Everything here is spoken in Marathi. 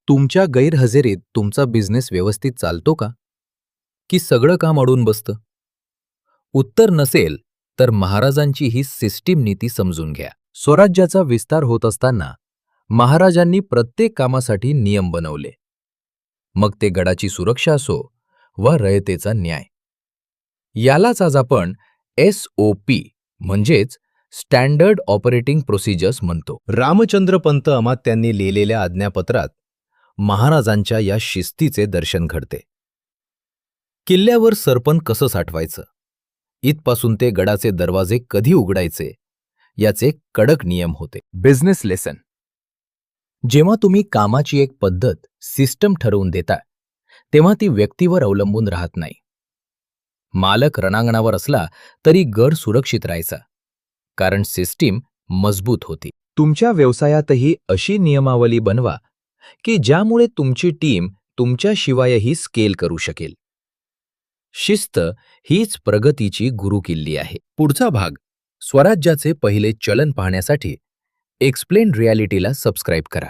तुमच्या गैरहजेरीत तुमचा बिझनेस व्यवस्थित चालतो का? की सगळं काम अडून बसतं? उत्तर नसेल तर महाराजांची ही सिस्टीम नीती समजून घ्या. स्वराज्याचा विस्तार होत असताना महाराजांनी प्रत्येक कामासाठी नियम बनवले. मग ते गडाची सुरक्षा असो वा रयतेचा न्याय. यालाच आज आपण SOP म्हणजेच स्टँडर्ड ऑपरेटिंग प्रोसिजर्स म्हणतो. रामचंद्र पंत अमात्यांनी लिहिलेल्या आज्ञापत्रात महाराजांच्या या शिस्तीचे दर्शन घडते. किल्ल्यावर सरपण कसं साठवायचं, इथपासून ते गडाचे दरवाजे कधी उघडायचे, याचे कडक नियम होते. Business lesson. जेव्हा तुम्ही कामाची एक पद्धत, सिस्टम ठरवून देता, तेव्हा ती व्यक्तीवर अवलंबून राहत नाही. मालक रणांगणावर असला तरी गड सुरक्षित राहायचा, कारण सिस्टीम मजबूत होती. तुमच्या व्यवसायातही अशी नियमावली बनवा की ज्यामुळे तुमची टीम तुमच्याशिवायही स्केल करू शकेल. शिस्त हीच प्रगतीची गुरुकिल्ली आहे. पुढचा भाग स्वराज्याचे पहिले चलन पाहण्यासाठी एक्सप्लेन रियालिटीला सबस्क्राईब करा.